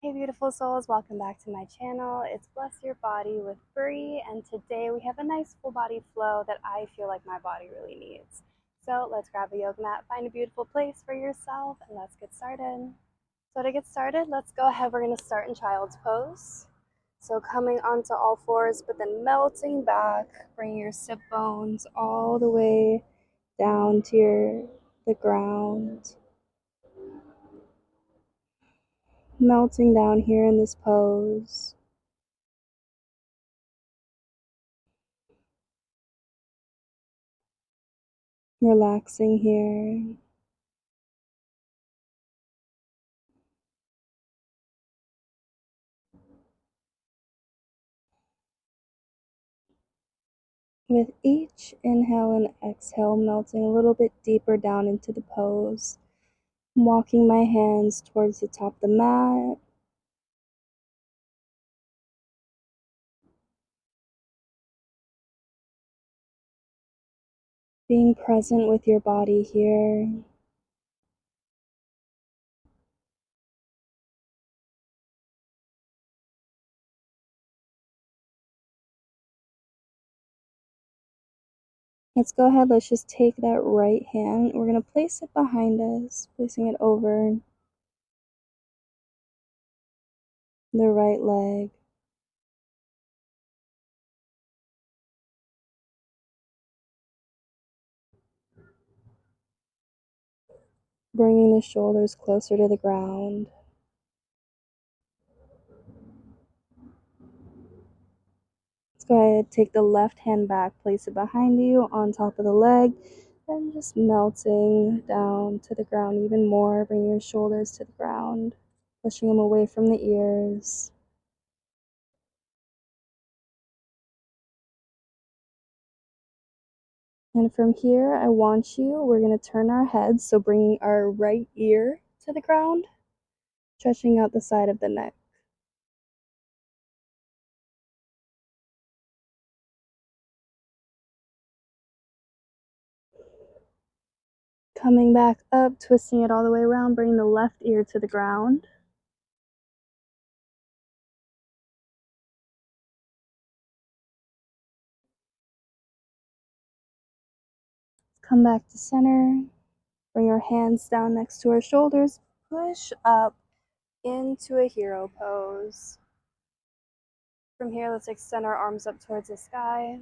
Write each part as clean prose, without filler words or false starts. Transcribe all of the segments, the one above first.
Hey beautiful souls, welcome back to my channel. It's Bless Your Body with Bri, and today we have a nice full body flow that I feel like my body really needs. So let's grab a yoga mat, find a beautiful place for yourself, and let's get started. So to get started, let's go ahead. We're going to start in child's pose. So coming onto all fours, but then melting back, bring your sit bones all the way down to the ground. Melting down here in this pose. Relaxing here. With each inhale and exhale, melting a little bit deeper down into the pose. I'm walking my hands towards the top of the mat. Being present with your body here. Let's go ahead, let's just take that right hand. We're going to place it behind us, placing it over the right leg. Bringing the shoulders closer to the ground. Let's go ahead, take the left hand back, place it behind you on top of the leg, and just melting down to the ground even more. Bring your shoulders to the ground, pushing them away from the ears. And from here, we're going to turn our heads, so bringing our right ear to the ground, stretching out the side of the neck. Coming back up, twisting it all the way around, bring the left ear to the ground. Come back to center. Bring our hands down next to our shoulders. Push up into a hero pose. From here, let's extend our arms up towards the sky.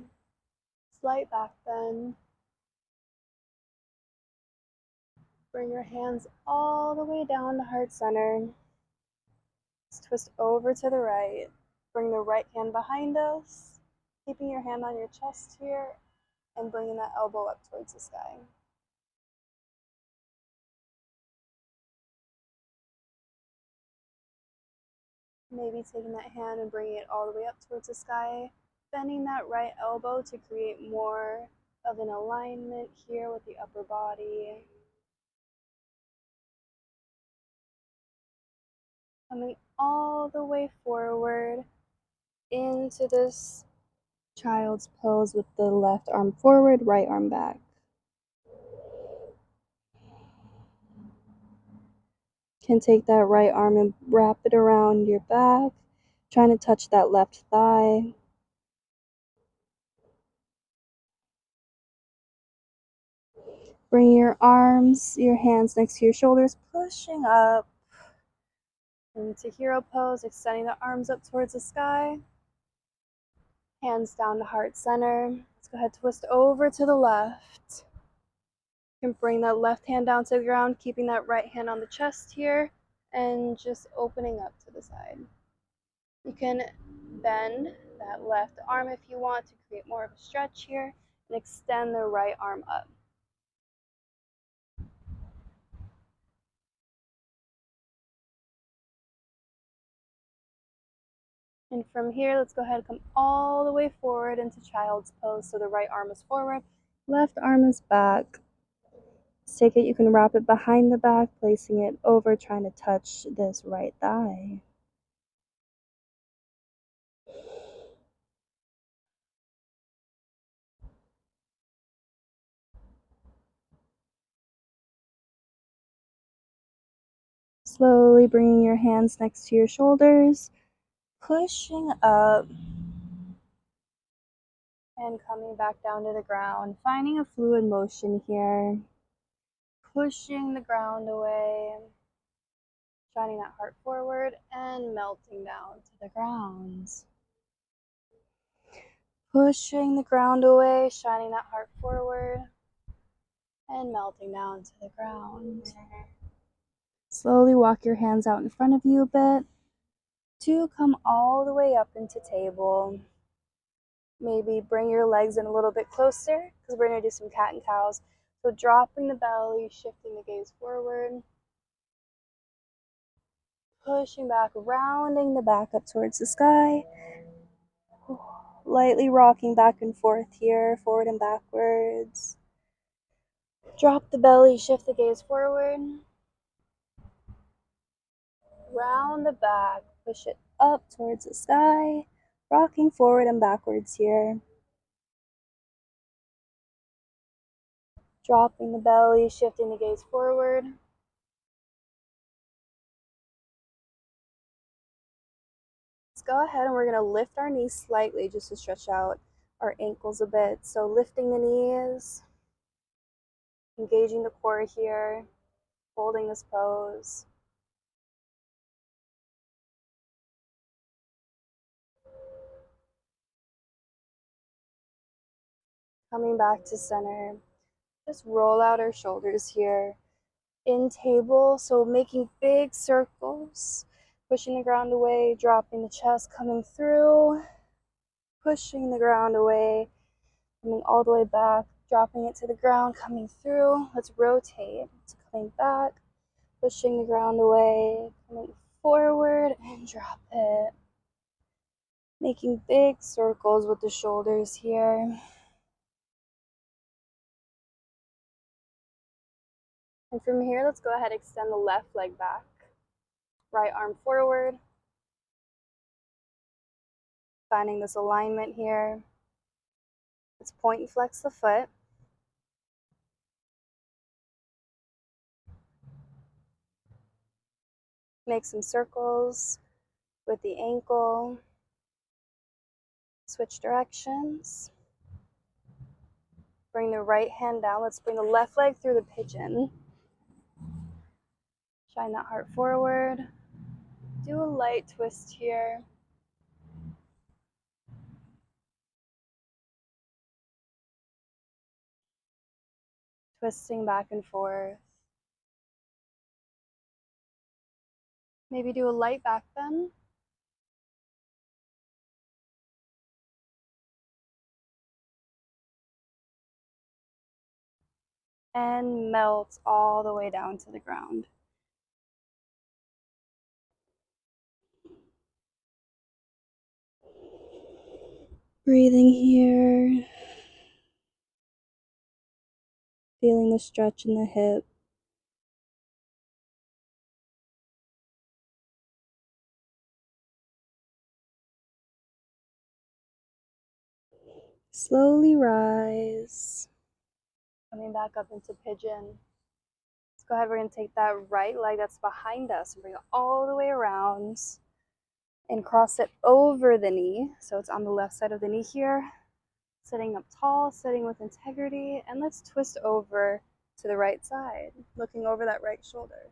Slight back bend. Bring your hands all the way down to heart center. Let's twist over to the right. Bring the right hand behind us, keeping your hand on your chest here, and bringing that elbow up towards the sky. Maybe taking that hand and bringing it all the way up towards the sky, bending that right elbow to create more of an alignment here with the upper body. Coming all the way forward into this child's pose with the left arm forward, right arm back. Can take that right arm and wrap it around your back, trying to touch that left thigh. Bring your arms, your hands next to your shoulders, pushing up into hero pose, extending the arms up towards the sky. Hands down to heart center. Let's go ahead, twist over to the left. You can bring that left hand down to the ground, keeping that right hand on the chest here, and just opening up to the side. You can bend that left arm if you want to create more of a stretch here, and extend the right arm up. And from here, let's go ahead and come all the way forward into child's pose. So the right arm is forward, left arm is back. Let's take it, you can wrap it behind the back, placing it over, trying to touch this right thigh. Slowly bringing your hands next to your shoulders, pushing up and coming back down to the ground, finding a fluid motion here, pushing the ground away, shining that heart forward and melting down to the ground. Pushing the ground away, shining that heart forward and melting down to the ground. Slowly walk your hands out in front of you a bit to come all the way up into table. Maybe bring your legs in a little bit closer because we're going to do some cat and cows. So dropping the belly, shifting the gaze forward, pushing back, rounding the back up towards the sky, lightly rocking back and forth here, forward and backwards. Drop the belly, shift the gaze forward, round the back, push it up towards the sky, rocking forward and backwards here. Dropping the belly, shifting the gaze forward. Let's go ahead and we're going to lift our knees slightly just to stretch out our ankles a bit. So lifting the knees, engaging the core here, holding this pose. Coming back to center. Just roll out our shoulders here in table. So making big circles, pushing the ground away, dropping the chest, coming through, pushing the ground away, coming all the way back, dropping it to the ground, coming through. Let's rotate. So coming back, pushing the ground away, coming forward and drop it. Making big circles with the shoulders here. And from here, let's go ahead and extend the left leg back. Right arm forward. Finding this alignment here. Let's point and flex the foot. Make some circles with the ankle. Switch directions. Bring the right hand down. Let's bring the left leg through the pigeon. Shine that heart forward. Do a light twist here. Twisting back and forth. Maybe do a light back bend. And melt all the way down to the ground. Breathing here. Feeling the stretch in the hip. Slowly rise. Coming back up into pigeon. Let's go ahead, we're going to take that right leg that's behind us and bring it all the way around and cross it over the knee. So it's on the left side of the knee here. Sitting up tall, sitting with integrity, and let's twist over to the right side, looking over that right shoulder.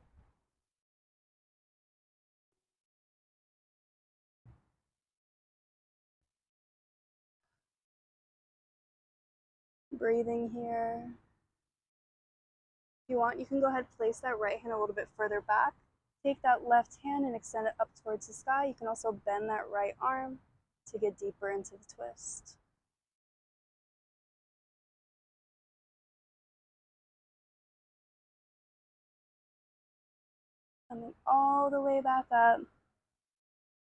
Breathing here. If you want, you can go ahead and place that right hand a little bit further back. Take that left hand and extend it up towards the sky. You can also bend that right arm to get deeper into the twist. Coming all the way back up.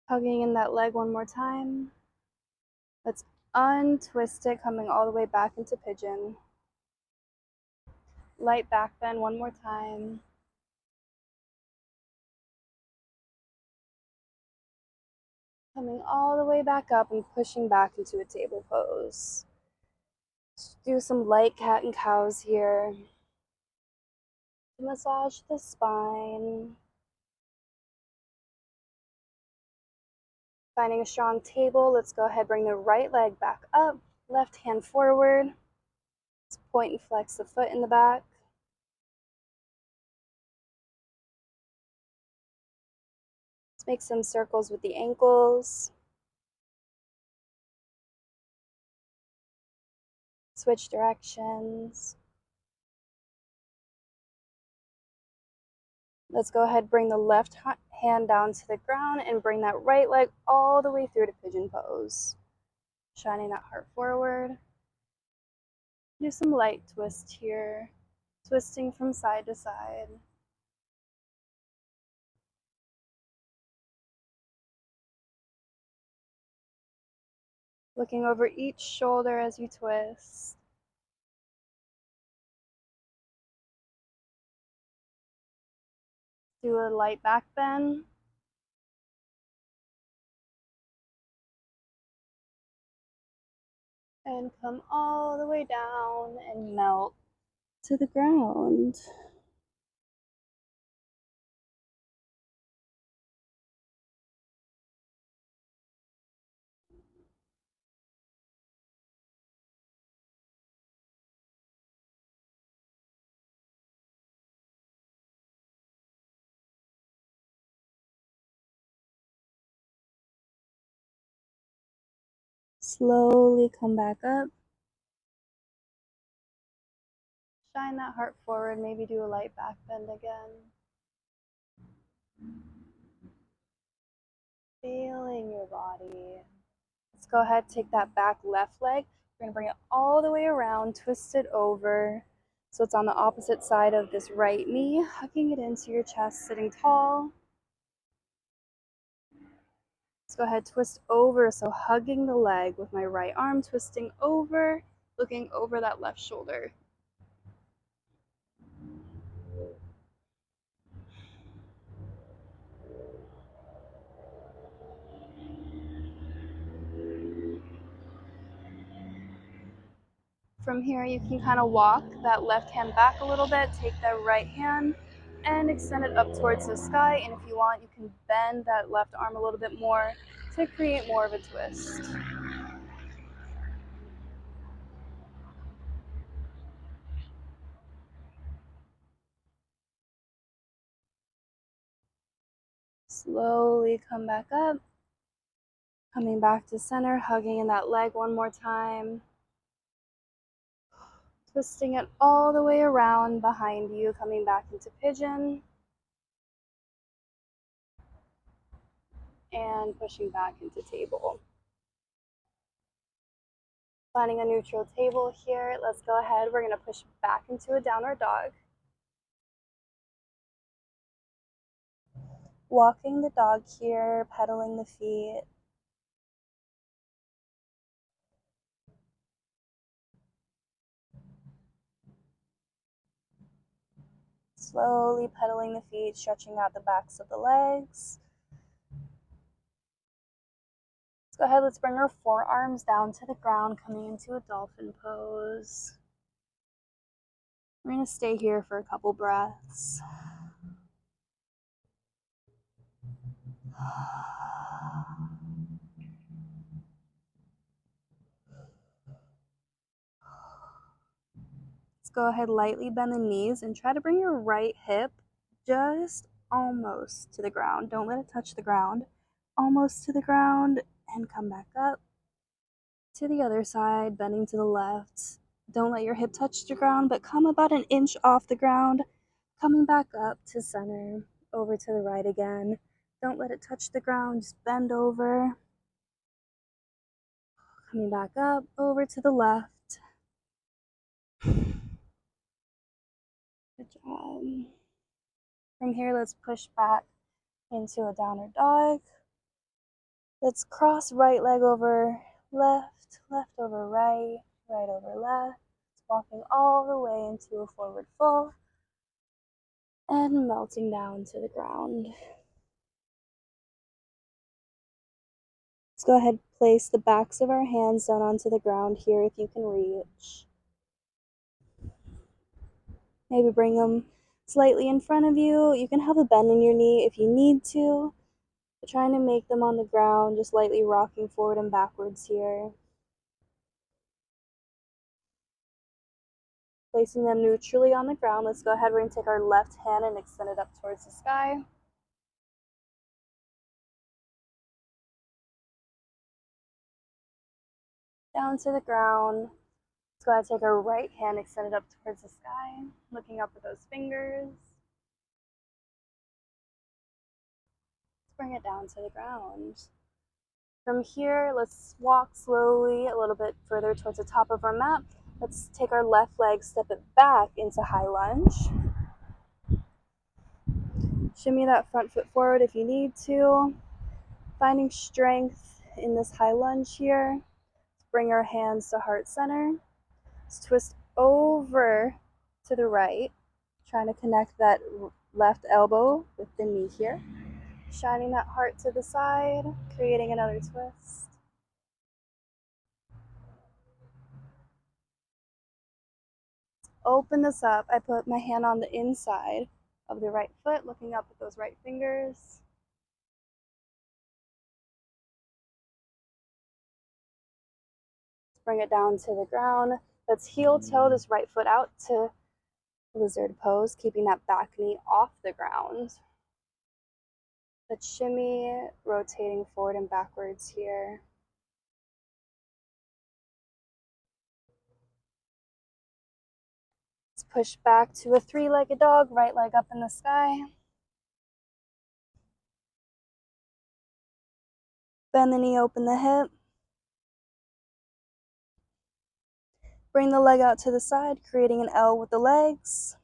Hugging in that leg one more time. Let's untwist it, coming all the way back into pigeon. Light back bend one more time. Coming all the way back up and pushing back into a table pose. Let's do some light cat and cows here. Massage the spine. Finding a strong table, let's go ahead, bring the right leg back up, left hand forward. Let's point and flex the foot in the back. Let's make some circles with the ankles. Switch directions. Let's go ahead, bring the left hand down to the ground and bring that right leg all the way through to pigeon pose. Shining that heart forward. Do some light twist here, twisting from side to side. Looking over each shoulder as you twist. Do a light back bend. And come all the way down and melt to the ground. Slowly come back up. Shine that heart forward, maybe do a light back bend again. Feeling your body. Let's go ahead, take that back left leg. We're gonna bring it all the way around, twist it over. So it's on the opposite side of this right knee, hugging it into your chest, sitting tall. Let's go ahead, twist over. So hugging the leg with my right arm, twisting over, looking over that left shoulder. From here, you can kind of walk that left hand back a little bit, take that right hand and extend it up towards the sky. And if you want, you can bend that left arm a little bit more to create more of a twist. Slowly come back up, coming back to center, hugging in that leg one more time. Twisting it all the way around behind you, coming back into pigeon. And pushing back into table. Finding a neutral table here. Let's go ahead. We're going to push back into a downward dog. Walking the dog here, pedaling the feet. Slowly pedaling the feet, stretching out the backs of the legs. Let's go ahead, let's bring our forearms down to the ground, coming into a dolphin pose. We're going to stay here for a couple breaths. Let's go ahead, lightly bend the knees and try to bring your right hip just almost to the ground. Don't let it touch the ground. Almost to the ground and come back up. To the other side, bending to the left. Don't let your hip touch the ground, but come about an inch off the ground. Coming back up to center, over to the right again. Don't let it touch the ground, just bend over. Coming back up, over to the left. Good job. From here, let's push back into a downward dog. Let's cross right leg over left, left over right, right over left. Walking all the way into a forward fold and melting down to the ground. Let's go ahead and place the backs of our hands down onto the ground here if you can reach. Maybe bring them slightly in front of you. You can have a bend in your knee if you need to. Trying to make them on the ground, just lightly rocking forward and backwards here. Placing them neutrally on the ground. Let's go ahead, we're going to take our left hand and extend it up towards the sky. Down to the ground. Let's go ahead and take our right hand, extend it up towards the sky, looking up with those fingers. Let's bring it down to the ground. From here, let's walk slowly a little bit further towards the top of our mat. Let's take our left leg, step it back into high lunge. Shimmy that front foot forward if you need to. Finding strength in this high lunge here. Bring our hands to heart center. Let's twist over to the right, trying to connect that left elbow with the knee here. Shining that heart to the side, creating another twist. Open this up. I put my hand on the inside of the right foot, looking up with those right fingers. Bring it down to the ground. Let's heel toe this right foot out to lizard pose, keeping that back knee off the ground. Let's shimmy, rotating forward and backwards here. Let's push back to a three-legged dog, right leg up in the sky. Bend the knee, open the hip. Bring the leg out to the side, creating an L with the legs.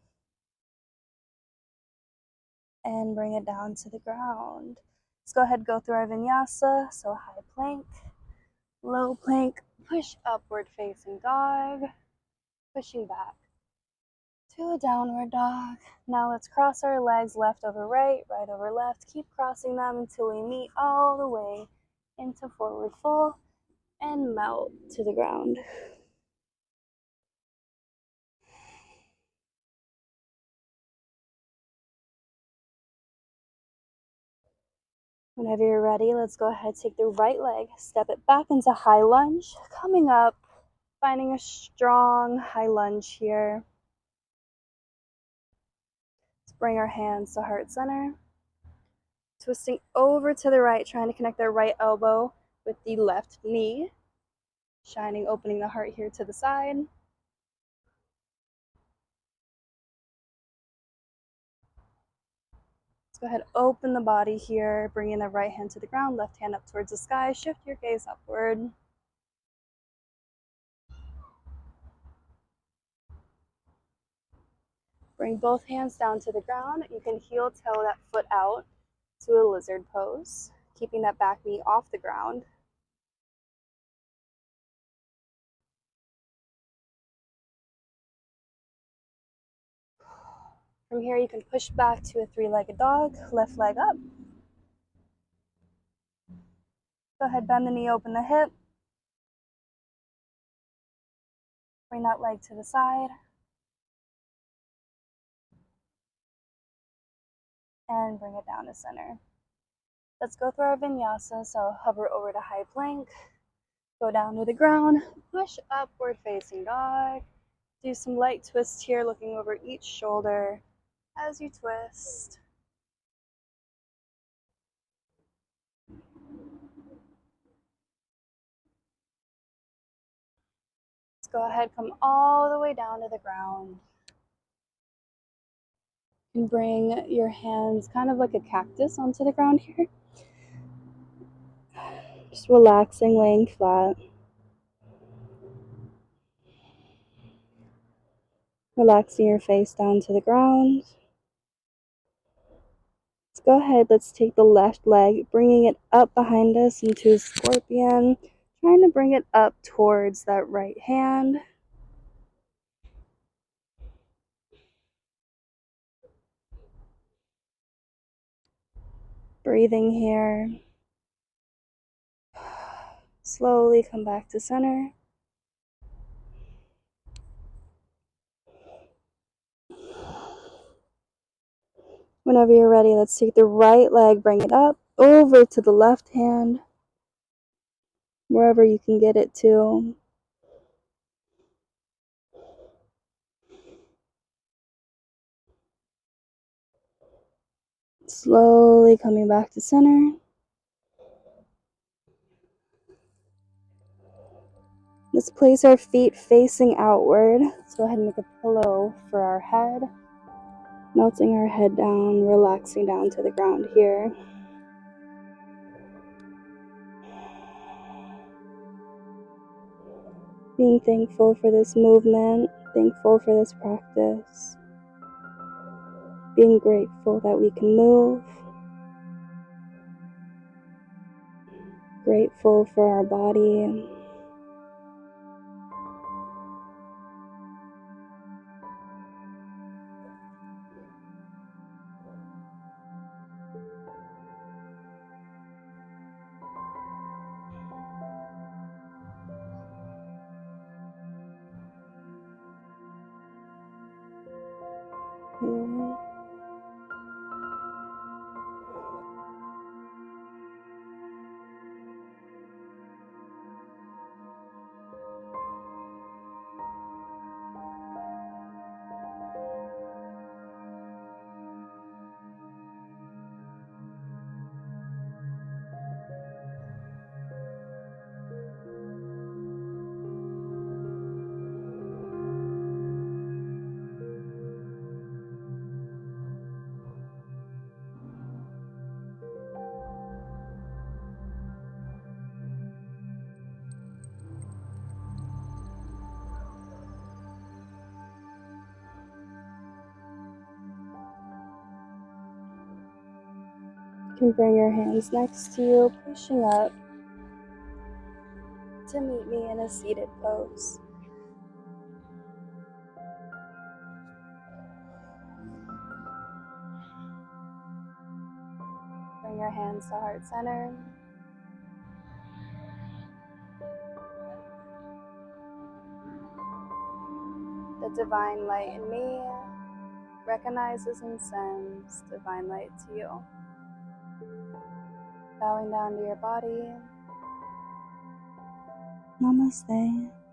And bring it down to the ground. Let's go ahead and go through our vinyasa. So high plank, low plank, push upward facing dog, pushing back to a downward dog. Now let's cross our legs left over right, right over left. Keep crossing them until we meet all the way into forward fold and melt to the ground. Whenever you're ready, let's go ahead, take the right leg, step it back into high lunge, coming up, finding a strong high lunge here. Let's bring our hands to heart center. Twisting over to the right, trying to connect our right elbow with the left knee. Shining, opening the heart here to the side. Let's go ahead, open the body here, bringing the right hand to the ground, left hand up towards the sky. Shift your gaze upward. Bring both hands down to the ground. You can heel toe that foot out to a lizard pose, keeping that back knee off the ground. From here, you can push back to a three-legged dog, left leg up. Go ahead, bend the knee, open the hip. Bring that leg to the side. And bring it down to center. Let's go through our vinyasa. So hover over to high plank, go down to the ground, push upward facing dog. Do some light twists here, looking over each shoulder as you twist. Let's go ahead, come all the way down to the ground. You can bring your hands kind of like a cactus onto the ground here. Just relaxing, laying flat. Relaxing your face down to the ground. Let's go ahead, let's take the left leg, bringing it up behind us into a scorpion. Trying to bring it up towards that right hand. Breathing here. Slowly come back to center. Whenever you're ready, let's take the right leg, bring it up. over to the left hand, wherever you can get it to. Slowly coming back to center. Let's place our feet facing outward. Let's go ahead and make a pillow for our head. Melting our head down, relaxing down to the ground here. Being thankful for this movement, thankful for this practice. Being grateful that we can move. Grateful for our body. You can bring your hands next to you, pushing up to meet me in a seated pose. Bring your hands to heart center. The divine light in me recognizes and sends divine light to you. Bowing down to your body. Namaste.